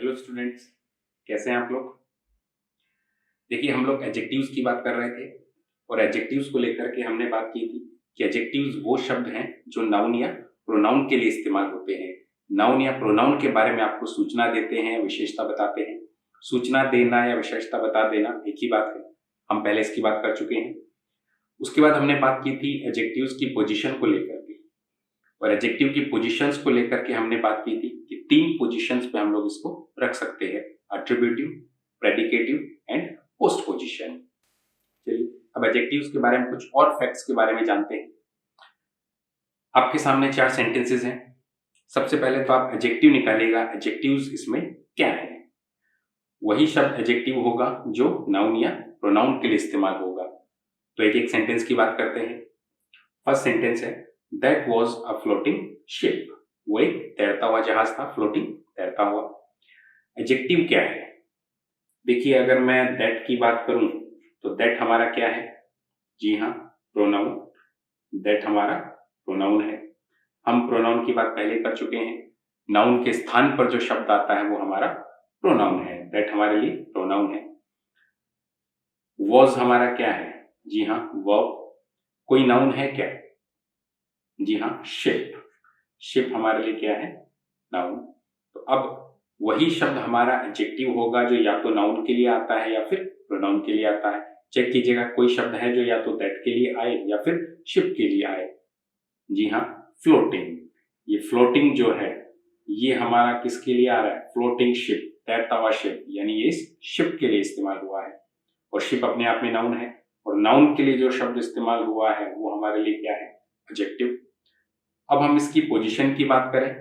Hello students, कैसे हैं आप लोग। देखिए, हम लोग एडजेक्टिव्स की बात कर रहे थे और एडजेक्टिव्स को लेकर के हमने बात की थी कि एडजेक्टिव्स वो शब्द हैं जो नाउन या प्रोनाउन के लिए इस्तेमाल होते हैं। नाउन या प्रोनाउन के बारे में आपको सूचना देते हैं, विशेषता बताते हैं। सूचना देना या विशेषता बता देना एक ही बात है, हम पहले इसकी बात कर चुके हैं। उसके बाद हमने बात की थी एडजेक्टिव्स की पोजीशन को लेकर के, और एडजेक्टिव की पोजीशंस को लेकर के हमने बात की थी कि 3 पोजीशंस पे हम लोग इसको रख सकते हैं: attributive, predicative and post position. चलिए अब एडजेक्टिव्स के बारे में कुछ और फैक्ट्स के बारे में जानते हैं। आपके सामने 4 सेंटेंसेस हैं। सबसे पहले तो आप एडजेक्टिव निकालिएगा, एडजेक्टिव्स इसमें क्या है। वही शब्द एडजेक्टिव होगा जो नाउन या प्रोनाउन के लिए इस्तेमाल होगा। तो एक एक सेंटेंस की बात करते हैं। फर्स्ट सेंटेंस है that was a floating ship. वो एक तैरता हुआ जहाज था, फ्लोटिंग तैरता हुआ। एडजेक्टिव क्या है? देखिए, अगर मैं दैट की बात करूं तो दैट हमारा क्या है? जी हाँ, प्रोनाउन। दैट हमारा प्रोनाउन है। हम प्रोनाउन की बात पहले कर चुके हैं। नाउन के स्थान पर जो शब्द आता है वो हमारा प्रोनाउन है। दैट हमारे लिए प्रोनाउन है। वॉज हमारा क्या है? जी हाँ, वर्ब। कोई नाउन है क्या? जी हाँ, शिप। शिप हमारे लिए क्या है? नाउन। तो अब वही शब्द हमारा एडजेक्टिव होगा जो या तो नाउन के लिए आता है या फिर प्रोनाउन के लिए आता है। चेक कीजिएगा, कोई शब्द है जो या तो दैट के लिए आए या फिर शिप के लिए आए। जी हाँ, फ्लोटिंग। ये फ्लोटिंग जो है ये हमारा किसके लिए आ रहा है? फ्लोटिंग शिप, तैरता हुआ शिप, यानी ये इस शिप के लिए इस्तेमाल हुआ है। और शिप अपने आप में नाउन है, और नाउन के लिए जो शब्द इस्तेमाल हुआ है वो हमारे लिए क्या है? एडजेक्टिव। अब हम इसकी पोजीशन की बात करें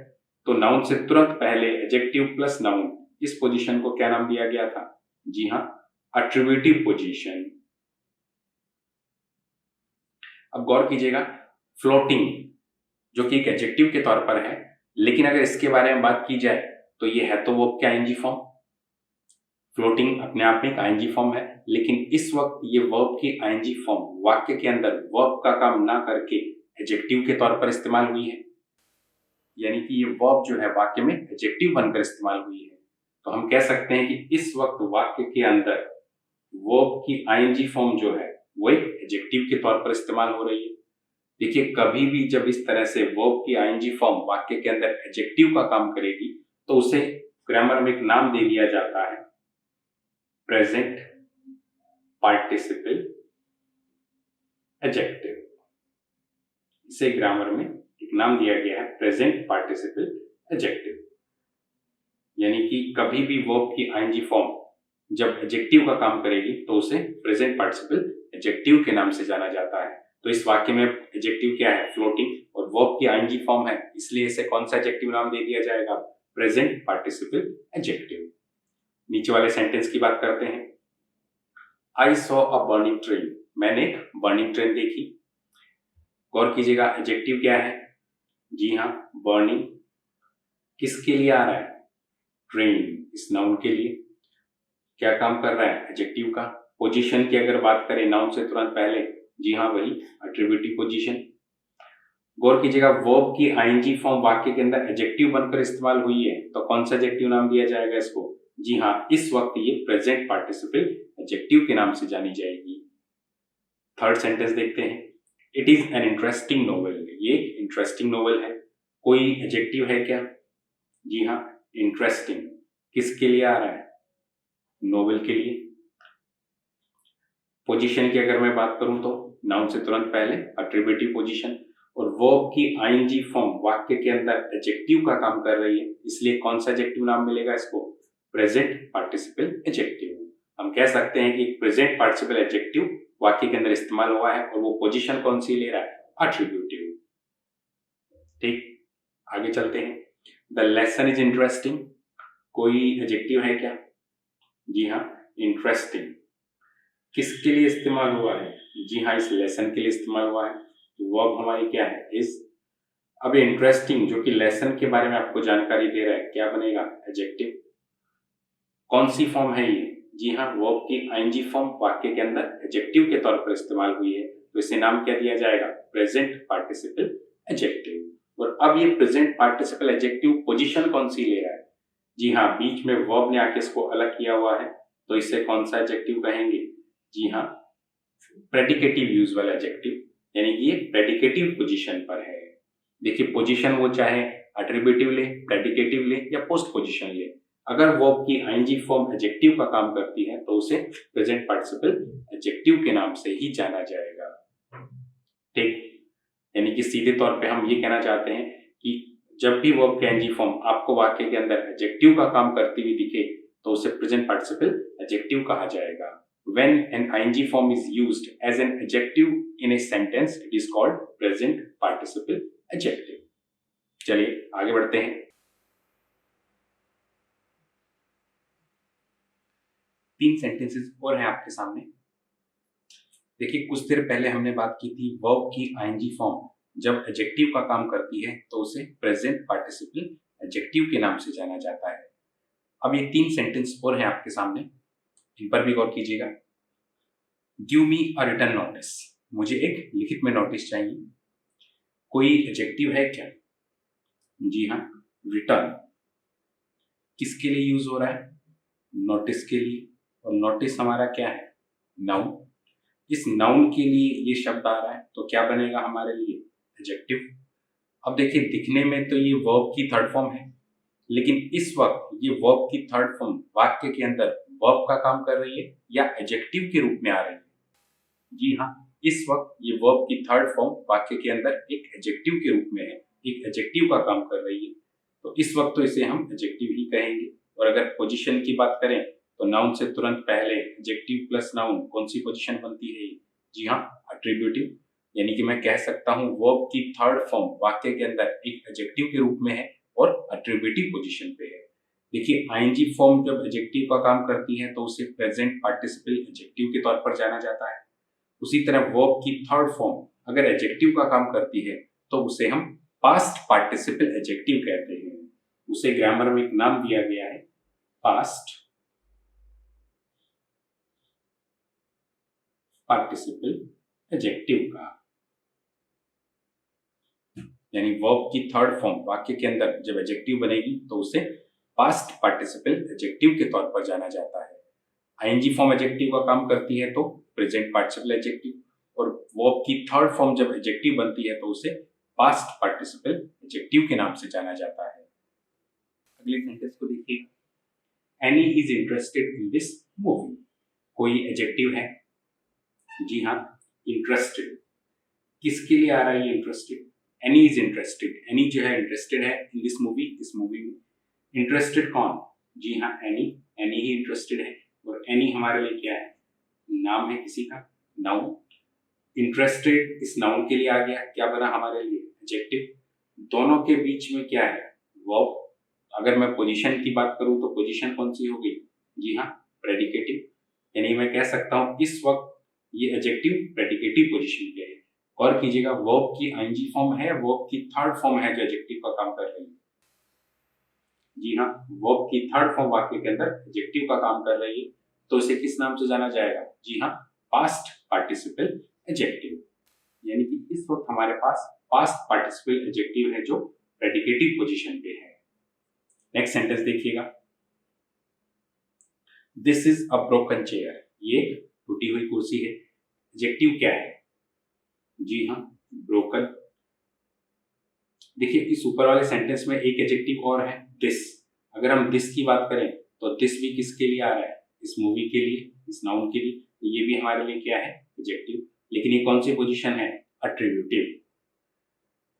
तो नाउन से तुरंत पहले एडजेक्टिव प्लस नाउन, इस पोजीशन को क्या नाम दिया गया था? जी हाँ, एट्रीब्यूटिव पोजीशन। अब गौर कीजिएगा, फ्लोटिंग जो कि एक एडजेक्टिव के तौर पर है, लेकिन अगर इसके बारे में बात की जाए तो ये है तो वर्ब के आईएनजी फॉर्म। फ्लोटिंग अपने आप में एक आईएनजी फॉर्म है, लेकिन इस वक्त ये वर्ब की आईएनजी फॉर्म वाक्य के अंदर वर्ब का काम ना करके एडजेक्टिव के तौर पर इस्तेमाल हुई है। यानी कि ये वर्ब जो है वाक्य में एडजेक्टिव बनकर इस्तेमाल हुई है। तो हम कह सकते हैं कि इस वक्त वाक्य के अंदर वर्ब की आईएनजी फॉर्म जो है वो एक एडजेक्टिव के तौर पर इस्तेमाल हो रही है। देखिए, कभी भी जब इस तरह से वर्ब की आईएनजी फॉर्म वाक्य के अंदर एडजेक्टिव का काम करेगी तो उसे ग्रामर में एक नाम दे दिया जाता है, प्रेजेंट पार्टिसिपल एडजेक्टिव। इसे ग्रामर में एक नाम दिया गया है, प्रेजेंट पार्टिसिपल एडजेक्टिव। यानी कि कभी भी वर्ब की आईएनजी फॉर्म जब एडजेक्टिव का काम करेगी तो उसे प्रेजेंट पार्टिसिपल एडजेक्टिव के नाम से जाना जाता है। तो इस वाक्य में एडजेक्टिव क्या है? फ्लोटिंग, और वर्ब की आईएनजी फॉर्म है, इसलिए इसे कौन सा एडजेक्टिव नाम दे दिया जाएगा? Present participle adjective. नीचे वाले सेंटेंस की बात करते हैं। I saw a burning train. मैंने एक बर्निंग ट्रेन देखी। गौर कीजिएगा, एडजेक्टिव क्या है? जी हाँ, बर्निंग। किसके लिए आ रहा है? ट्रेन, इस नाउन के लिए। क्या काम कर रहा है? एडजेक्टिव का। पोजीशन की अगर बात करें नाउन से तुरंत पहले, जी हाँ, वही एट्रीब्यूटिव पोजीशन। गौर कीजिएगा, वर्ब की आईएनजी फॉर्म वाक्य के अंदर एडजेक्टिव बनकर इस्तेमाल हुई है, तो कौन सा एडजेक्टिव नाम दिया जाएगा इसको? जी हाँ, इस वक्त ये प्रेजेंट पार्टिसिपल एडजेक्टिव के नाम से जानी जाएगी। थर्ड सेंटेंस देखते हैं। It is an interesting novel. ये एक इंटरेस्टिंग नोवेल है। कोई एडजेक्टिव है क्या? जी हाँ, इंटरेस्टिंग। किसके लिए आ रहा है? नोवेल के लिए। पोजीशन की अगर मैं बात करूं तो नाउन से तुरंत पहले एट्रीब्यूटिव पोजीशन, और वर्ब की आईएनजी फॉर्म वाक्य के अंदर एडजेक्टिव का काम कर रही है, इसलिए कौन सा एडजेक्टिव नाम मिलेगा इसको? Present participle adjective. हम कह सकते हैं कि प्रेजेंट पार्टिसिपल एडजेक्टिव वाक्य के अंदर इस्तेमाल हुआ है, और वो पोजीशन कौन सी ले रहा है? एट्रीब्यूटिव। ठीक, आगे चलते हैं। The lesson is interesting. कोई एडजेक्टिव है क्या? जी हाँ, इंटरेस्टिंग। किसके लिए इस्तेमाल हुआ है? जी हाँ, इस लेसन के लिए इस्तेमाल हुआ है। तो वर्ब हमारी क्या है? इज। अब इंटरेस्टिंग जो कि लेसन के बारे में आपको जानकारी दे रहा है, क्या बनेगा? एडजेक्टिव। कौन सी फॉर्म है ये? जी हाँ, वर्ब की आईएनजी फॉर्म वाक्य के अंदर एडजेक्टिव के तौर पर इस्तेमाल हुई है, तो इसे नाम क्या दिया जाएगा? Present participle adjective. और अब ये प्रेजेंट पार्टिसिपल एडजेक्टिव पोजीशन कौन सी ले रहा है? जी हाँ, बीच में वर्ब ने आके इसको अलग किया हुआ है, तो इसे कौन सा एडजेक्टिव कहेंगे? जी हाँ, प्रेडिकेटिव यूज वाला एडजेक्टिव, यानी कि ये प्रेडिकेटिव पोजीशन पर है। देखिए पोजीशन वो चाहे एट्रिब्यूटिव ले, प्रेडिकेटिव ले या पोस्ट पोजीशन ले, अगर वर्ब की आईएनजी फॉर्म एडजेक्टिव का काम करती है तो उसे प्रेजेंट पार्टिसिपल एडजेक्टिव के नाम से ही जाना जाएगा। ठीक, यानी कि सीधे तौर पे हम ये कहना चाहते हैं कि जब भी वर्ब की आईएनजी फॉर्म आपको वाक्य के अंदर एडजेक्टिव का काम करती हुई दिखे तो उसे प्रेजेंट पार्टिसिपल एडजेक्टिव कहा जाएगा। When an ing form is used as an adjective in a sentence, it is called present participle adjective. चलिए आगे बढ़ते हैं। तीन सेंटेंसेस और हैं आपके सामने। देखिए कुछ देर पहले हमने बात की थी वर्ब की आईएनजी फॉर्म जब एडजेक्टिव का काम करती है तो उसे प्रेजेंट पार्टिसिपल एडजेक्टिव के नाम से जाना जाता है। अब ये तीन सेंटेंस और हैं आपके सामने, इन पर भी गौर कीजिएगा। Give me a written notice, मुझे एक लिखित में नोटिस चाहिए। कोई एडजेक्टिव है क्या? जी हाँ, रिटर्न किसके लिए यूज हो रहा है? नोटिस के लिए, और नोटिस हमारा क्या है? नाउन। इस नाउन के लिए ये शब्द आ रहा है तो क्या बनेगा हमारे लिए? एडजेक्टिव। अब देखिए दिखने में तो ये वर्ब की थर्ड फॉर्म है, लेकिन इस वक्त ये वर्ब की थर्ड फॉर्म वाक्य के अंदर वर्ब का काम कर रही है या एडजेक्टिव के रूप में आ रही है? जी हाँ, इस वक्त ये वर्ब की थर्ड फॉर्म वाक्य के अंदर एक एडजेक्टिव के रूप में है, एक एडजेक्टिव का काम कर रही है, तो इस वक्त तो इसे हम एडजेक्टिव ही कहेंगे। और अगर पोजीशन की बात करें तो नाउन से तुरंत पहले एडजेक्टिव प्लस नाउन कौन सी पोजीशन बनती है? जी हाँ, एट्रिब्यूटिव। यानी कि मैं कह सकता हूँ वर्ब की थर्ड फॉर्म वाक्य के अंदर एक एडजेक्टिव के रूप में है और एट्रिब्यूटिव पोजीशन पे है। देखिए आईएनजी फॉर्म जब एडजेक्टिव का काम करती है तो उसे प्रेजेंट पार्टिसिपल एडजेक्टिव के तौर पर जाना जाता है। उसी तरह वर्ब की थर्ड फॉर्म अगर एडजेक्टिव का काम करती है तो उसे हम पास्ट पार्टिसिपल एडजेक्टिव कहते हैं। उसे ग्रामर में एक नाम दिया गया है, पास्ट पार्टिसिपल एडजेक्टिव का। यानी वर्ब की थर्ड फॉर्म वाक्य के अंदर जब एडजेक्टिव बनेगी तो उसे पास्ट पार्टिसिपल एडजेक्टिव के तौर पर जाना जाता है। आईएनजी फॉर्म एडजेक्टिव का काम करती है तो प्रेजेंट पार्टिसिपल एडजेक्टिव, और वर्ब की थर्ड फॉर्म जब एडजेक्टिव बनती है तो उसे पास्ट पार्टिसिपल एडजेक्टिव के नाम से जाना जाता है। अगले सेंटेंस को देखिएगा। Any is interested in this movie, कोई एडजेक्टिव है? जी हाँ, इंटरेस्टेड। किसके लिए आ रहा है ये interested? Any is interested, any जो है इंटरेस्टेड है इन दिस मूवी, इस मूवी में। इंटरेस्टेड कौन? जी हाँ, एनी, एनी ही इंटरेस्टेड है, और एनी हमारे लिए क्या है? नाम है किसी का, नाउन। इंटरेस्टेड इस नाउन के लिए आ गया, क्या बना हमारे लिए? एडजेक्टिव। दोनों के बीच में क्या है? वर्ब। अगर मैं पोजीशन की बात करूं तो पोजीशन कौन सी होगी? जी हाँ, प्रेडिकेटिव। यानी मैं कह सकता हूं इस वक्त ये एडजेक्टिव प्रेडिकेटिव पोजीशन पे है। गौर कीजिएगा वर्ब की आईएनजी फॉर्म है, वर्ब की थर्ड फॉर्म है जो एडजेक्टिव का काम कर रही है। जी हाँ, वर्ब की थर्ड फॉर्म वाक्य के अंदर एडजेक्टिव का काम कर रही है, तो इसे किस नाम से जाना जाएगा? जी हाँ, पास्ट पार्टिसिपल एडजेक्टिव। यानी कि इस वक्त हमारे पास पास्ट पार्टिसिपल एडजेक्टिव है जो प्रेडिकेटिव पोजीशन पे है। नेक्स्ट सेंटेंस देखिएगा। This is a broken chair, ये एक टूटी हुई कुर्सी है। एडजेक्टिव क्या है? जी हाँ, ब्रोकन। देखिए इस ऊपर वाले सेंटेंस में एक एडजेक्टिव और है, दिस। अगर हम दिस की बात करें तो दिस भी किसके लिए आ रहा है? इस मूवी के लिए, इस नाउन के लिए। तो ये भी हमारे लिए क्या है? एडजेक्टिव। लेकिन ये कौन सी पोजीशन है? एट्रिब्यूटिव।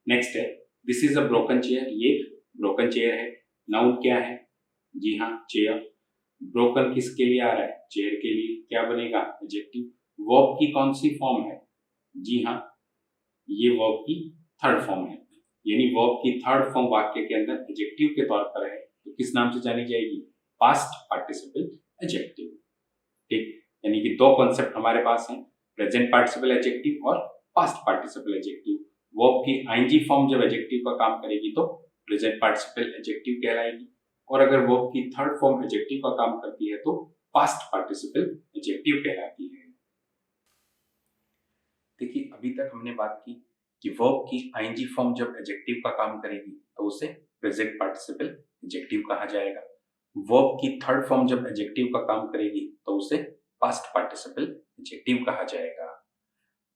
नेक्स्ट है, this is a broken chair, ये ब्रोकन चेयर है। नाउन क्या है? जी हाँ, चेयर। ब्रोकन किसके लिए आ रहा है? चेयर के लिए, क्या बनेगा? एडजेक्टिव। वर्ब की कौन सी फॉर्म है? जी हाँ, ये वर्ब की थर्ड फॉर्म है। यानी वर्ब की थर्ड फॉर्म वाक्य के अंदर एडजेक्टिव के तौर पर है तो किस नाम से जानी जाएगी? Past participle adjective. ठीक, यानी कि दो कॉन्सेप्ट हमारे पास हैं, प्रेजेंट पार्टिसिपल एडजेक्टिव और पास्ट पार्टिसिपल एडजेक्टिव। वर्ब की आईएनजी फॉर्म जब एडजेक्टिव का काम करेगी तो प्रेजेंट पार्टिसिपल एडजेक्टिव कहलाएगी, और अगर वर्ब की थर्ड फॉर्म एडजेक्टिव का काम करती है तो पास्ट पार्टिसिपल एडजेक्टिव कहलाती है। देखिए अभी तक हमने बात की कि वर्ब की आईएनजी फॉर्म जब एडजेक्टिव का काम करेगी तो उसे प्रेजेंट पार्टिसिपल एडजेक्टिव कहा जाएगा। वर्ब की थर्ड फॉर्म जब एडजेक्टिव का काम करेगी तो उसे पास्ट पार्टिसिपल एडजेक्टिव कहा जाएगा।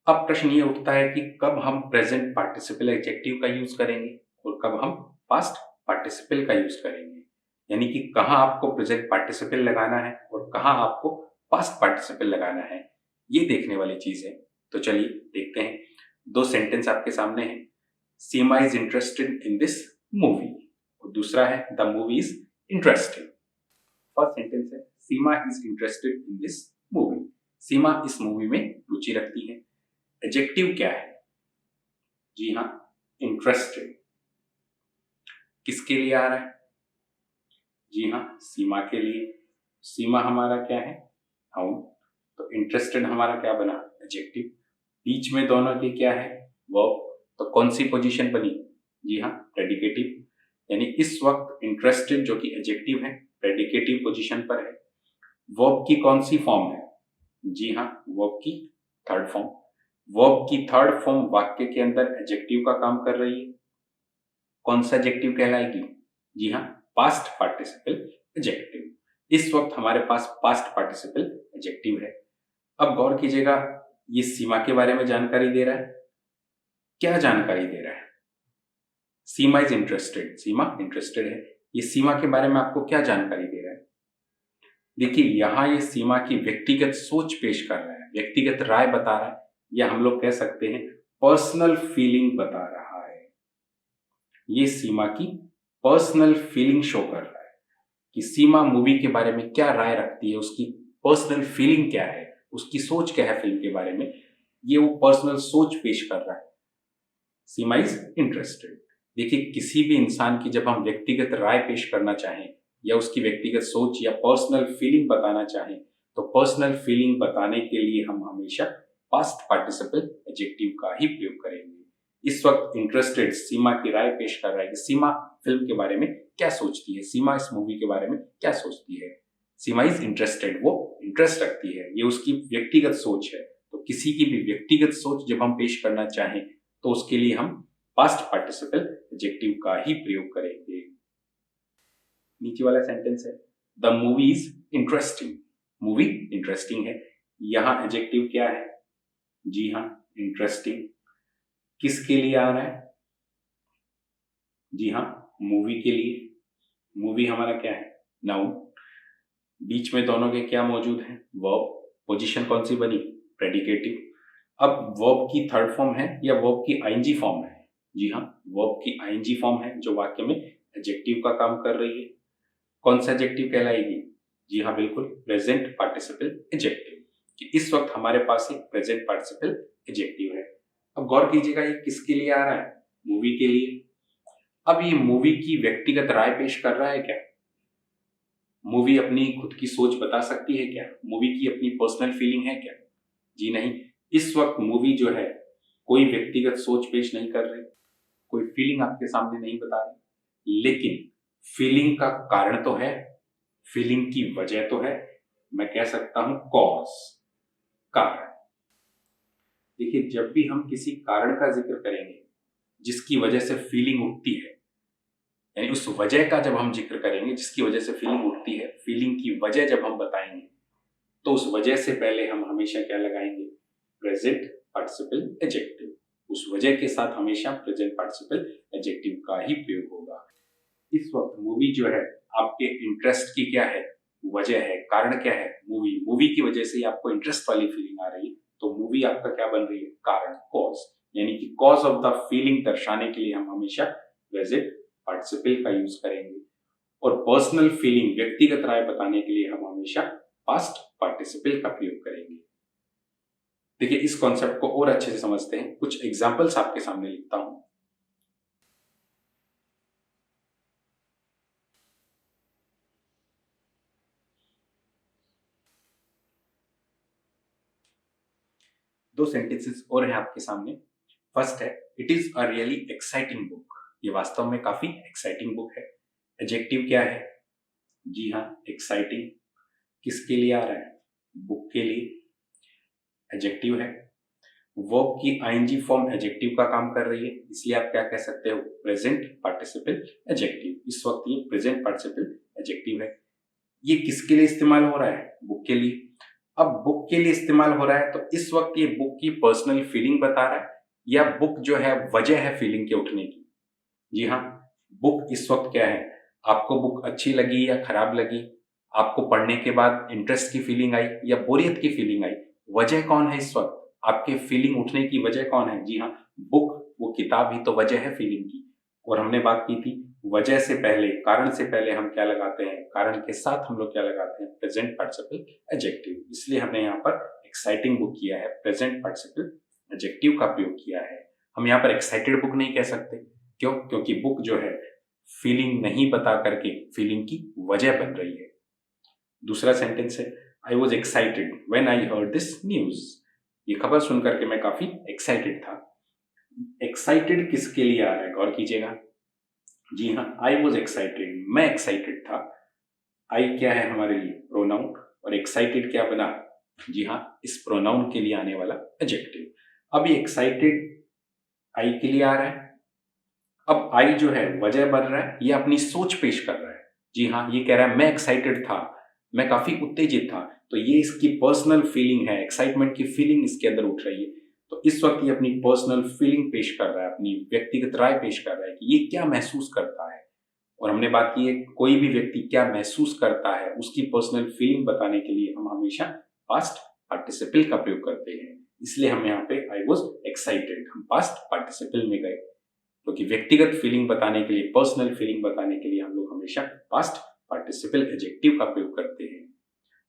अब प्रश्न ये उठता है कि कब हम प्रेजेंट पार्टिसिपल एडजेक्टिव का यूज करेंगे और कब हम पास्ट पार्टिसिपल का यूज करेंगे, यानी कि कहाँ आपको प्रेजेंट पार्टिसिपल लगाना है और कहाँ आपको पास्ट पार्टिसिपल लगाना है, ये देखने वाली चीज है। तो चलिए देखते हैं। दो सेंटेंस आपके सामने हैं। Seema is interested in this movie और दूसरा है the movie is interesting. First sentence है Seema is interested in this movie. Seema इस मूवी में रुचि रखती है। एडजेक्टिव क्या है? जी हाँ, इंटरेस्टेड। किसके लिए आ रहा है? जी हाँ, सीमा के लिए। सीमा हमारा क्या है? नाउन। तो इंटरेस्टेड हमारा क्या बना? एडजेक्टिव। बीच में दोनों के क्या है? वर्ब। तो कौन सी पोजीशन बनी? जी हाँ, प्रेडिकेटिव। यानी इस वक्त इंटरेस्टेड जो कि एडजेक्टिव है प्रेडिकेटिव पोजीशन पर है। वर्ब की कौन सी फॉर्म है? जी हाँ, वर्ब की थर्ड फॉर्म। वर्ब की थर्ड फॉर्म वाक्य के अंदर एडजेक्टिव का काम कर रही है। कौन सा एडजेक्टिव कहलाएगी? जी हाँ, पास्ट पार्टिसिपल एडजेक्टिव। इस वक्त हमारे पास पास्ट पार्टिसिपल एडजेक्टिव है। अब गौर कीजिएगा, ये सीमा के बारे में जानकारी दे रहा है। क्या जानकारी दे रहा है? Seema is interested, Seema interested है। ये सीमा के बारे में आपको क्या जानकारी दे रहा है? देखिए, यहां ये सीमा की व्यक्तिगत सोच पेश कर रहा है, व्यक्तिगत राय बता रहा है, या हम लोग कह सकते हैं पर्सनल फीलिंग बता रहा है। ये सीमा की पर्सनल फीलिंग शो कर रहा है कि सीमा मूवी के बारे में क्या राय रखती है, उसकी पर्सनल फीलिंग क्या है, उसकी सोच क्या है फिल्म के बारे में, ये वो पर्सनल सोच पेश कर रहा है। Seema is interested. देखिए, किसी भी इंसान की जब हम व्यक्तिगत राय पेश करना चाहें या उसकी व्यक्तिगत सोच या पर्सनल फीलिंग बताना चाहें, तो पर्सनल फीलिंग बताने के लिए हम हमेशा पास्ट पार्टिसिपल एडजेक्टिव का ही प्रयोग करेंगे। इस वक्त इंटरेस्टेड सीमा की राय पेश कर रहा है कि सीमा फिल्म के बारे में क्या सोचती है, सीमा इस मूवी के बारे में क्या सोचती है। सीमा इज इंटरेस्टेड, वो इंटरेस्ट रखती है, ये उसकी व्यक्तिगत सोच है। तो किसी की भी व्यक्तिगत सोच जब हम पेश करना चाहें तो उसके लिए हम पास्ट पार्टिसिपल एडजेक्टिव का ही प्रयोग करेंगे। नीचे वाला सेंटेंस है the movie is interesting. Movie interesting है। यहां एडजेक्टिव क्या है? जी हाँ, इंटरेस्टिंग। किसके लिए आ रहा है? जी हाँ, मूवी के लिए। मूवी हमारा क्या है? नाउन। बीच में दोनों के क्या मौजूद है? वर्ब। पोजीशन कौन सी बनी? प्रेडिकेटिव। अब वर्ब की थर्ड फॉर्म है या वर्ब की आईएनजी फॉर्म है? जी हाँ, वर्ब की आईएनजी फॉर्म है जो वाक्य में एडजेक्टिव का काम कर रही है। कौन सा एडजेक्टिव कहलाएगी? जी हाँ, बिल्कुल, प्रेजेंट पार्टिसिपल एडजेक्टिव। कि इस वक्त हमारे पास एक प्रेजेंट पार्टिसिपल एडजेक्टिव है। अब गौर कीजिएगा, ये किसके लिए आ रहा है? मूवी के लिए। अब ये मूवी की व्यक्तिगत राय पेश कर रहा है क्या? मूवी अपनी खुद की सोच बता सकती है क्या? मूवी की अपनी पर्सनल फीलिंग है क्या? जी नहीं। इस वक्त मूवी जो है कोई व्यक्तिगत सोच पेश नहीं कर रही, कोई फीलिंग आपके सामने नहीं बता रही, लेकिन फीलिंग का कारण तो है, फीलिंग की वजह तो है। मैं कह सकता हूं कॉज, कारण। देखिए, जब भी हम किसी कारण का जिक्र करेंगे जिसकी वजह से फीलिंग उठती है, यानी उस वजह का जब हम जिक्र करेंगे जिसकी वजह से फीलिंग उठती है, फीलिंग की वजह जब हम बताएंगे तो उस वजह से पहले हम हमेशा क्या लगाएंगे? Present participle adjective. उस वजह के साथ हमेशा प्रेजेंट पार्टिसिपल एडजेक्टिव का ही प्रयोग होगा। इस वक्त मूवी जो है आपके इंटरेस्ट की क्या है? वजह है, कारण क्या है? मूवी। मूवी की वजह से ही आपको इंटरेस्ट वाली फीलिंग आ रही है, तो मूवी आपका क्या बन रही है? कारण, कॉज। यानी कि कॉज ऑफ द फीलिंग दर्शाने के लिए हम हमेशा प्रेजेंट पार्टिसिपल का यूज करेंगे, और पर्सनल फीलिंग, व्यक्तिगत राय बताने के लिए हम हमेशा पास्ट पार्टिसिपल का प्रयोग करेंगे। देखिए, इस कॉन्सेप्ट को और अच्छे से समझते हैं, कुछ एग्जांपल्स आपके सामने लिखता हूं। दो सेंटेंसेस और हैं आपके सामने। फर्स्ट है it is a really exciting book. ये वास्तव में काफी एक्साइटिंग बुक है। एडजेक्टिव क्या है? जी हाँ, एक्साइटिंग। किसके लिए आ रहा है? बुक के लिए। एडजेक्टिव है। वर्ब की आईएनजी फॉर्म एडजेक्टिव का काम कर रही है, इसलिए आप क्या कह सकते हो? Present participle adjective. इस वक्त ये प्रेजेंट पार्टिसिपल एडजेक्टिव है। ये किसके लिए इस्तेमाल हो रहा है? बुक के लिए। अब बुक के लिए इस्तेमाल हो रहा है तो इस वक्त ये बुक की पर्सनल फीलिंग बता रहा है या बुक जो है वजह है फीलिंग के उठने की? जी हाँ, बुक इस वक्त क्या है, आपको बुक अच्छी लगी या खराब लगी, आपको पढ़ने के बाद इंटरेस्ट की फीलिंग आई या बोरियत की फीलिंग आई, वजह कौन है इस वक्त? आपके फीलिंग उठने की वजह कौन है? जी हाँ, बुक, वो किताब ही तो वजह है फीलिंग की। और हमने बात की थी वजह से पहले, कारण से पहले हम क्या लगाते हैं, कारण के साथ हम लोग क्या लगाते हैं, प्रेजेंट पार्टिसिपल एडजेक्टिव। इसलिए हमने यहाँ पर एक्साइटिंग बुक किया है, प्रेजेंट पार्टिसिपल एडजेक्टिव का प्रयोग किया है। हम यहाँ पर एक्साइटेड बुक नहीं कह सकते, क्यों? क्योंकि बुक जो है फीलिंग नहीं बता करके फीलिंग की वजह बन रही है। दूसरा सेंटेंस है, I was excited when I heard this news. ये खबर सुनकर के मैं काफी एक्साइटेड था। एक्साइटेड किसके लिए आ रहा है, गौर कीजिएगा। जी हाँ, आई वॉज एक्साइटेड, मैं एक्साइटेड था। आई क्या है हमारे लिए? प्रोनाउन। और एक्साइटेड क्या बना? जी हाँ, इस प्रोनाउन के लिए आने वाला एडजेक्टिव। अब ये एक्साइटेड आई के लिए आ रहा है। अब आई जो है वजह बन रहा है, ये अपनी सोच पेश कर रहा है। जी हाँ, ये कह रहा है मैं एक्साइटेड था, मैं काफी उत्तेजित था। तो ये इसकी पर्सनल फीलिंग है, एक्साइटमेंट की फीलिंग इसके अंदर उठ रही है। तो इस वक्त ये अपनी पर्सनल फीलिंग पेश कर रहा है, अपनी व्यक्तिगत राय पेश कर रहा है कि ये क्या महसूस करता है। और हमने बात की है कोई भी व्यक्ति क्या महसूस करता है, उसकी पर्सनल फीलिंग बताने के लिए हम हमेशा पास्ट पार्टिसिपल का प्रयोग करते हैं। इसलिए हम यहाँ पे आई वॉज एक्साइटेड, हम पास्ट पार्टिसिपल में गए, क्योंकि व्यक्तिगत फीलिंग बताने के लिए, पर्सनल फीलिंग बताने के लिए हम लोग हमेशा पास्ट पार्टिसिपल एडजेक्टिव का प्रयोग करते हैं।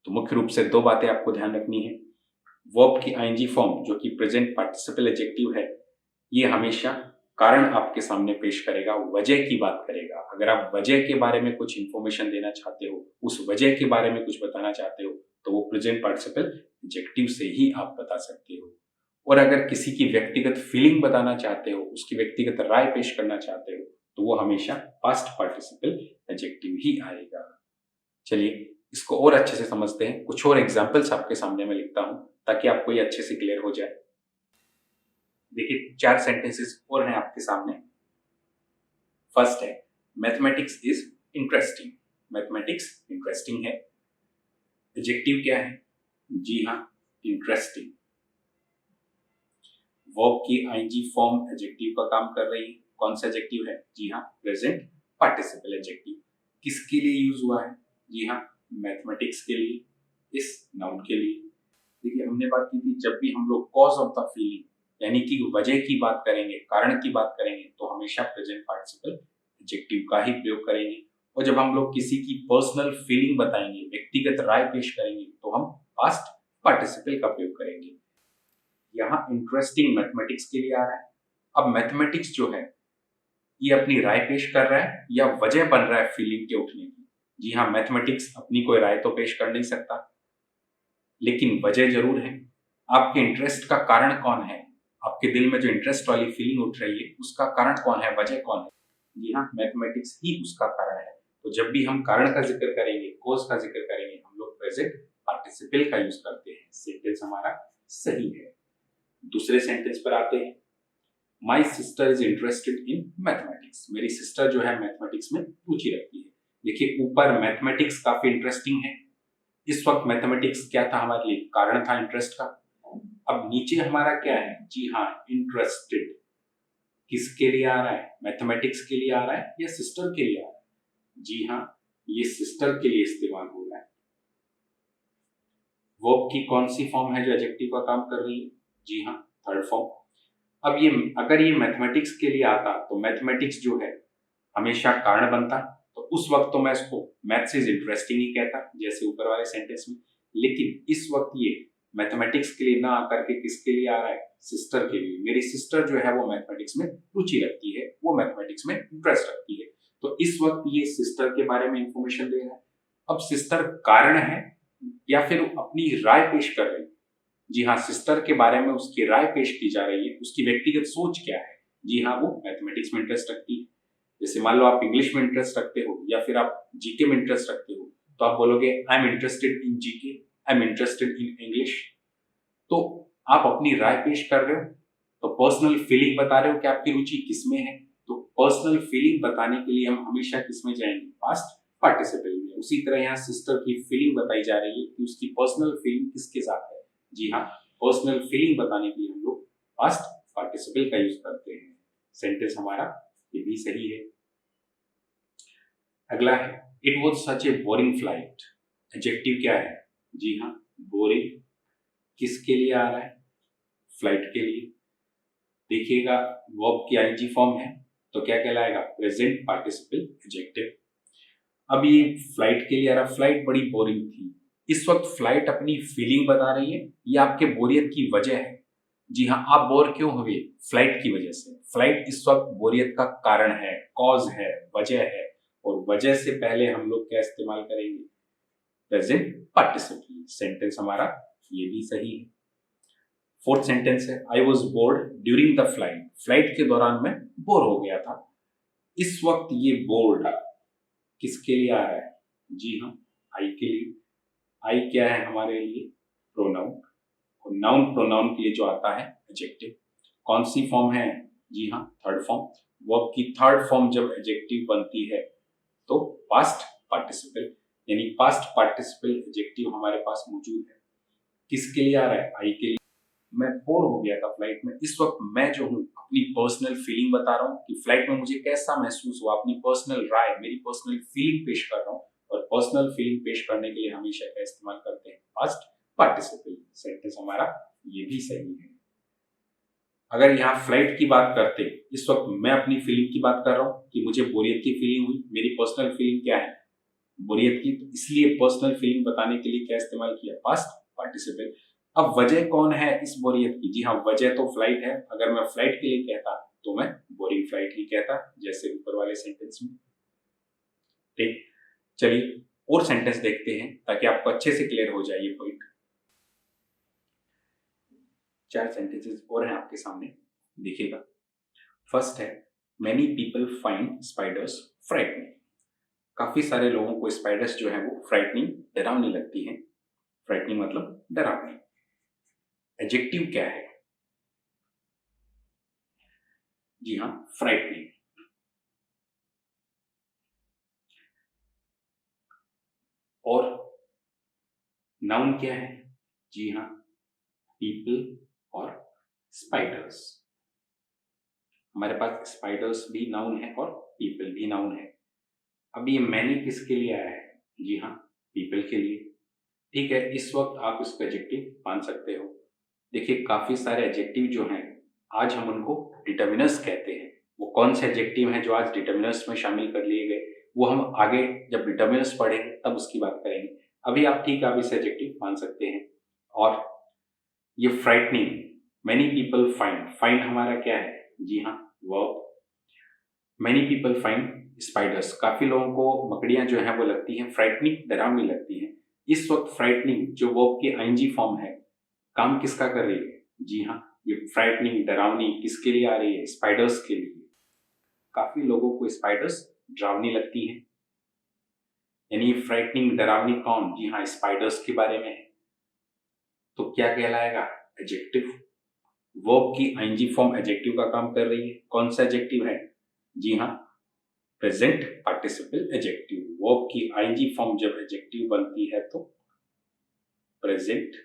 तो मुख्य रूप से दो बातें आपको ध्यान रखनी है। वर्ब की आईएनजी फॉर्म जो कि प्रेजेंट पार्टिसिपल एडजेक्टिव है, ये हमेशा कारण आपके सामने पेश करेगा, वजह की बात करेगा। अगर आप वजह के बारे में कुछ इंफॉर्मेशन देना चाहते हो, उस वजह के बारे में कुछ बताना चाहते हो, तो वो प्रेजेंट पार्टिसिपल एडजेक्टिव से ही आप बता सकते हो। और अगर किसी की व्यक्तिगत फीलिंग बताना चाहते हो, उसकी व्यक्तिगत राय पेश करना चाहते हो, तो वो हमेशा पास्ट पार्टिसिपल एडजेक्टिव ही आएगा। चलिए इसको और अच्छे से समझते हैं। कुछ और एग्जाम्पल्स आपके सामने मैं लिखता हूं ताकि आपको ये अच्छे से क्लियर हो जाए। देखिए 4 सेंटेंसेस और हैं आपके सामने। फर्स्ट है, mathematics is interesting. Mathematics interesting है। एडजेक्टिव क्या है? जी हाँ, इंटरेस्टिंग। वर्ब की आईएनजी फॉर्म एडजेक्टिव का काम कर रही है। कौन सा एडजेक्टिव है? जी हाँ, प्रेजेंट पार्टिसिपल एडजेक्टिव। किसके लिए यूज हुआ है? जी हाँ, मैथमेटिक्स के लिए, इस नाउन के लिए। देखिए हमने बात की थी जब भी हम लोग कॉज ऑफ द फीलिंग यानी कि वजह की बात करेंगे, कारण की बात करेंगे, तो हमेशा प्रेजेंट पार्टिसिपल एडजेक्टिव का ही प्रयोग करेंगे। और जब हम लोग किसी की पर्सनल फीलिंग बताएंगे, व्यक्तिगत राय पेश करेंगे, तो हम पास्ट पार्टिसिपल का प्रयोग करेंगे। यहाँ इंटरेस्टिंग मैथमेटिक्स के लिए आ रहा है। अब मैथमेटिक्स जो है ये अपनी राय पेश कर रहा है या वजह बन रहा है फीलिंग के उठने की? जी हाँ, मैथमेटिक्स अपनी कोई राय तो पेश कर नहीं सकता, लेकिन वजह जरूर है। आपके इंटरेस्ट का कारण कौन है? आपके दिल में जो इंटरेस्ट वाली फीलिंग उठ रही है उसका कारण कौन है, वजह कौन है? जी हाँ, मैथमेटिक्स ही उसका कारण है। तो जब भी हम कारण का जिक्र करेंगे, कॉज का जिक्र करेंगे, हम लोग प्रेजेंट पार्टिसिपल का यूज करते हैं। सेंटेंस हमारा सही है। दूसरे सेंटेंस पर आते हैं। My sister is interested in mathematics. मेरी सिस्टर जो है मैथमेटिक्स में रुचि रखती है। देखिए ऊपर मैथमेटिक्स काफी इंटरेस्टिंग है, इस वक्त मैथमेटिक्स क्या था हमारे लिए? कारण था इंटरेस्ट का। अब नीचे हमारा क्या है? जी हाँ, इंटरेस्टेड। किसके लिए आ रहा है? मैथमेटिक्स के लिए आ रहा है या सिस्टर के लिए आ रहा है? जी हाँ, ये सिस्टर के लिए इस्तेमाल हो रहा है। वर्ब की कौन सी फॉर्म है जो एडजेक्टिव का काम कर रही है? जी हाँ, थर्ड फॉर्म। अब ये अगर ये मैथमेटिक्स के लिए आता तो मैथमेटिक्स जो है हमेशा कारण बनता, तो उस वक्त तो मैं इसको मैथ्स इज इंटरेस्टिंग ही कहता, जैसे ऊपर वाले सेंटेंस में। लेकिन इस वक्त ये मैथमेटिक्स के लिए ना आकर के किसके लिए आ रहा है? सिस्टर के लिए। मेरी सिस्टर जो है वो मैथमेटिक्स में रुचि रखती है, वो मैथमेटिक्स में इंटरेस्ट रखती है। तो इस वक्त ये सिस्टर के बारे में इंफॉर्मेशन दे रहा है। अब सिस्टर कारण है या फिर अपनी राय पेश कर रही है? जी हाँ, सिस्टर के बारे में उसकी राय पेश की जा रही है, उसकी व्यक्तिगत सोच क्या है? जी हाँ, वो मैथमेटिक्स में इंटरेस्ट रखती है। जैसे मान लो आप इंग्लिश में इंटरेस्ट रखते हो या फिर आप जीके में इंटरेस्ट रखते हो, तो आप बोलोगे I am interested in GK, I am interested in English. तो आप अपनी राय पेश कर रहे हो, तो पर्सनल फीलिंग बता रहे हो कि आपकी रुचि किसमें है। तो पर्सनल फीलिंग बताने के लिए हम हमेशा किसमें जाएंगे? पास्ट पार्टिसिपल में। उसी तरह यहाँ सिस्टर की फीलिंग बताई जा रही है कि उसकी पर्सनल फीलिंग किसके साथ है। जी हाँ, पर्सनल फीलिंग बताने के लिए हम लोग पास्ट पार्टिसिपल का यूज करते हैं। सेंटेंस हमारा ये भी सही है। अगला है it was such A boring flight. Adjective क्या है? जी हाँ, बोरिंग किसके लिए आ रहा है? फ्लाइट के लिए। देखिएगा वर्ब की आईएनजी फॉर्म है तो क्या कहलाएगा? Present participle adjective. अब ये फ्लाइट के लिए आ रहा, फ्लाइट बड़ी बोरिंग थी। इस वक्त फ्लाइट अपनी फीलिंग बता रही है या आपके बोरियत की वजह है? जी हाँ, आप बोर क्यों हुए? फ्लाइट की वजह से। फ्लाइट इस वक्त बोरियत का कारण है, कॉज है, वजह है। और वजह से पहले हम लोग क्या इस्तेमाल करेंगे? Present participle. सेंटेंस हमारा ये भी सही है। फोर्थ सेंटेंस है I was bored during the flight. Flight के दौरान मैं बोर हो गया था। इस वक्त ये बोर्ड किसके लिए आ रहा है? जी हाँ, आई के लिए। आई क्या है हमारे लिए? प्रोनाउन। और नाउन प्रोनाउन के लिए जो आता है एडजेक्टिव। कौन सी फॉर्म है? जी हाँ, थर्ड फॉर्म। वर्ब की थर्ड फॉर्म जब एडजेक्टिव बनती है तो पास्ट पार्टिसिपल, यानी पास्ट पार्टिसिपल एडजेक्टिव हमारे पास मौजूद है। किसके लिए आ रहा है? आई के लिए। मैं बोर हो गया था फ्लाइट में। इस वक्त मैं जो हूँ अपनी पर्सनल फीलिंग बता रहा हूँ कि फ्लाइट में मुझे कैसा महसूस हुआ, अपनी पर्सनल राय, मेरी पर्सनल फीलिंग पेश कर रहा हूँ। और पर्सनल फीलिंग पेश करने के लिए हमेशा क्या इस्तेमाल करते हैं? Past participle. सेंटेंस हमारा ये भी सही है। अगर यहाँ फ्लाइट की बात करते, इस वक्त मैं अपनी फीलिंग की बात कर रहा हूँ कि मुझे बोरियत की फीलिंग हुई। मेरी पर्सनल फीलिंग क्या है? बोरियत की। तो इसलिए पर्सनल फीलिंग बताने के लिए क्या इस्तेमाल किया? Past participle. अब वजह कौन है इस बोरियत की? जी हाँ, वजह तो फ्लाइट है। अगर मैं फ्लाइट के लिए कहता तो मैं बोरिंग फ्लाइट ही कहता, जैसे ऊपर वाले सेंटेंस में। ठीक, चलिए और सेंटेंस देखते हैं ताकि आपको अच्छे से क्लियर हो जाए ये पॉइंट। 4 सेंटेंसेस और हैं आपके सामने, देखिएगा। फर्स्ट है many people find spiders frightening. काफी सारे लोगों को स्पाइडर्स जो है वो फ्राइटनिंग, डरावनी लगती है। फ्राइटनिंग मतलब डरावनी। एडजेक्टिव क्या है? जी हाँ, फ्राइटनिंग। और नाउन क्या है? जी हाँ, पीपल और स्पाइडर्स। हमारे पास स्पाइडर्स भी नाउन है और पीपल भी नाउन है। अब ये मैनी किसके लिए आया है? जी हाँ, पीपल के लिए। ठीक है, इस वक्त आप इसको एडजेक्टिव मान सकते हो। देखिए काफी सारे एडजेक्टिव जो हैं आज हम उनको डिटर्मिनर्स कहते हैं। वो कौन से एडजेक्टिव हैं जो आज डिटर्मिनर्स में शामिल कर लिए गए, वो हम आगे जब डिटर्मिनर्स पढ़ेंगे तब उसकी बात करेंगे। अभी आप ठीक है, आप इसे एडजेक्टिव मान सकते हैं। और ये frightening, many people find, find हमारा क्या है? जी हाँ, verb. Many people find spiders, काफी लोगों को मकड़ियां जो है वो लगती हैं फ्राइटनिंग, डरावनी लगती हैं। इस वक्त फ्राइटनिंग जो वर्ब की आईएनजी फॉर्म है, काम किसका कर रही है? जी हाँ, ये फ्राइटनिंग, डरावनी किसके लिए आ रही है? स्पाइडर्स के लिए। काफी लोगों को स्पाइडर्स डरावनी लगती है, यानी फ्राइटनिंग, डरावनी कौन? जी हाँ, स्पाइडर्स के बारे में है। तो क्या कहलाएगा? एडजेक्टिव। वर्ब की आईएनजी फॉर्म एडजेक्टिव का काम कर रही है। कौन सा एडजेक्टिव है? जी हाँ, प्रेजेंट पार्टिसिपल एडजेक्टिव। वर्ब की आईएनजी फॉर्म जब एडजेक्टिव बनती है तो प्रेजेंट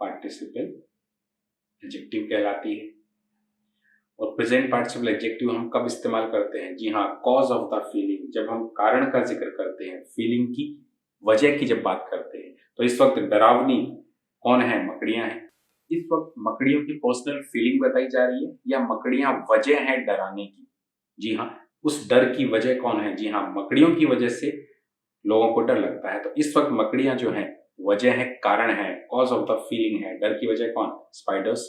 पार्टिसिपल एडजेक्टिव कहलाती है। और प्रेजेंट पार्टिसिपल एडजेक्टिव हम कब इस्तेमाल करते हैं? जी हाँ, कॉज ऑफ द फीलिंग, जब हम कारण का जिक्र करते हैं, फीलिंग की वजह की जब बात करते हैं। तो इस वक्त डरावनी कौन है? मकड़ियां हैं। इस वक्त मकड़ियों की पर्सनल फीलिंग बताई जा रही है या मकड़ियां वजह है डराने की? जी हाँ, उस डर की वजह कौन है? जी हाँ, मकड़ियों की वजह से लोगों को डर लगता है। तो इस वक्त मकड़ियां जो है वजह है, कारण है, कॉज ऑफ द फीलिंग है। डर की वजह कौन? स्पाइडर्स।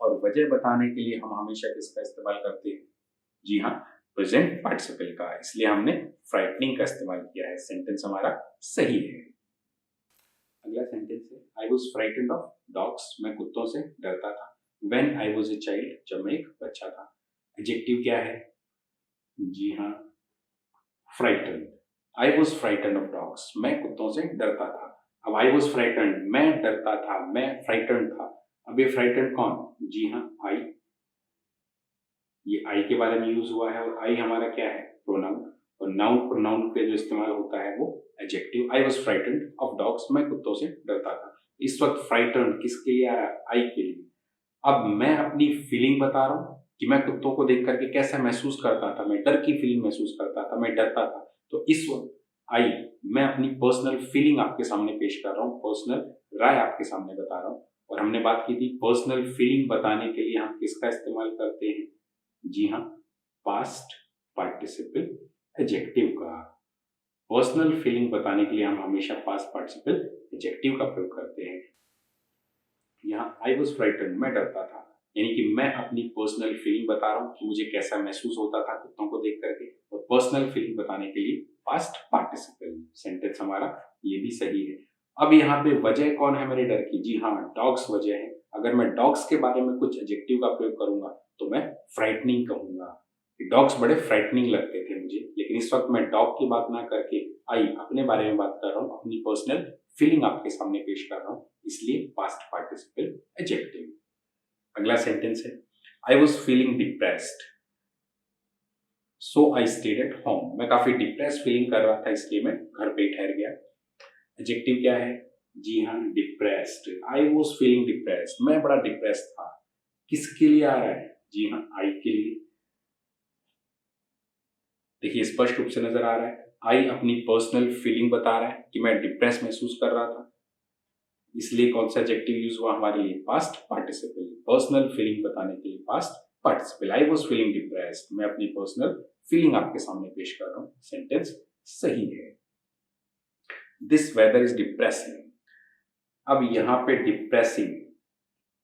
और वजह बताने के लिए हम हमेशा किसका इस्तेमाल करते हैं? जी हाँ, प्रेजेंट पार्टिसिपल का। इसलिए हमने फ्राइटनिंग का इस्तेमाल किया है। सेंटेंस हमारा सही है। अगला सेंटेंस है I was frightened of dogs. मैं कुत्तों से डरता था। When I was a child, जब मैं एक बच्चा था। एडजेक्टिव क्या है? जी हाँ, frightened. I was frightened of dogs, मैं कुत्तों से डरता था। अब आई वॉज फ्राइटेंड, मैं डरता था, मैं फ्राइटेंड था। अब ये फ्राइटेंड कौन? जी हाँ, आई। ये आई के बारे में यूज हुआ है और आई हमारा क्या है? प्रोनाउन। और नाउन प्रोनाउन पे जो इस्तेमाल होता है वो adjective. I was frightened of dogs, मैं कुत्तों से डरता था। इस वक्त फ्राइटन्ड किसके लिए आ रहा है? आई के लिए। अब मैं अपनी फीलिंग बता रहा हूँ कि मैं कुत्तों को देख करके कैसा महसूस करता था, मैं डर की फीलिंग महसूस करता था, मैं डरता था। तो इस वक्त आई, मैं अपनी पर्सनल फीलिंग आपके सामने पेश कर रहा हूँ, पर्सनल राय आपके सामने बता रहा हूँ। और हमने बात की थी पर्सनल फीलिंग बताने के लिए हम किसका इस्तेमाल करते हैं? जी हाँ, पास्ट पार्टिसिपल एडजेक्टिव का। पर्सनल फीलिंग बताने के लिए हम हमेशा पास्ट पार्टिसिपल एडजेक्टिव का प्रयोग करते हैं। यहाँ आई वॉज फ्राइटन्ड, मैं डरता था, यानी कि मैं अपनी पर्सनल फीलिंग बता रहा हूँ कि मुझे कैसा महसूस होता था कुत्तों को देख करके। और पर्सनल फीलिंग बताने के लिए पास्ट पार्टिसिपल सेंटेंस हमारा ये भी सही है। अब यहाँ पे वजह कौन है मेरे डर की? जी हाँ, डॉग्स वजह है। अगर मैं डॉग्स के बारे में कुछ एडजेक्टिव का प्रयोग करूंगा तो मैं फ्राइटनिंग कहूंगा। डॉग्स बड़े फ्राइटनिंग लगते थे मुझे, लेकिन इस वक्त मैं डॉग की बात ना करके आई अपने बारे में बात कर रहा हूँ, अपनी पर्सनल फीलिंग आपके सामने पेश कर रहा हूँ, इसलिए पास्ट पार्टिसिपल एडजेक्टिव। अगला सेंटेंस है I was feeling depressed so I stayed at home, मैं काफी डिप्रेस फीलिंग कर रहा था इसलिए मैं घर पे ही ठहर गया। एडजेक्टिव क्या है? जी हाँ, depressed. I was feeling depressed, मैं बड़ा डिप्रेस्ड था। किसके लिए आ रहा है? जी हाँ, आई के लिए। देखिए स्पष्ट रूप से नजर आ रहा है, आई अपनी पर्सनल फीलिंग बता रहा है कि मैं डिप्रेस महसूस कर रहा था, इसलिए कौन सा एडजेक्टिव यूज हुआ हमारे लिए? Past participle. पर्सनल फीलिंग बताने के लिए past participle. I was feeling depressed, मैं अपनी पर्सनल फीलिंग आपके सामने पेश कर रहा हूं, सेंटेंस सही है। दिस वेदर इज डिप्रेसिंग, अब यहां पे डिप्रेसिंग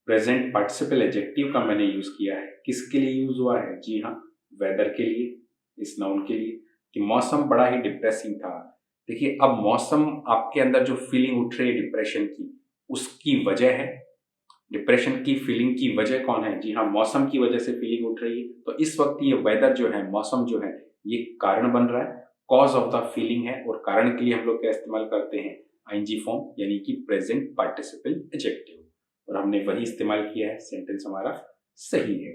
प्रेजेंट पार्टिसिपल एडजेक्टिव का मैंने यूज किया है। किसके लिए यूज हुआ है? जी हाँ, वेदर के लिए, इस नाउन के लिए, कि मौसम बड़ा ही डिप्रेसिंग था। देखिए अब मौसम, आपके अंदर जो फीलिंग उठ रही है डिप्रेशन की, उसकी वजह है। डिप्रेशन की फीलिंग की वजह कौन है? जी हाँ, मौसम की वजह से फीलिंग उठ रही है। तो इस वक्त ये वेदर जो है, मौसम जो है, ये कारण बन रहा है, कॉज ऑफ द फीलिंग है। और कारण के लिए हम लोग क्या इस्तेमाल करते हैं? आईएनजी फॉर्म, यानी कि प्रेजेंट पार्टिसिपल एडजेक्टिव। और हमने वही इस्तेमाल किया है, सेंटेंस हमारा सही है।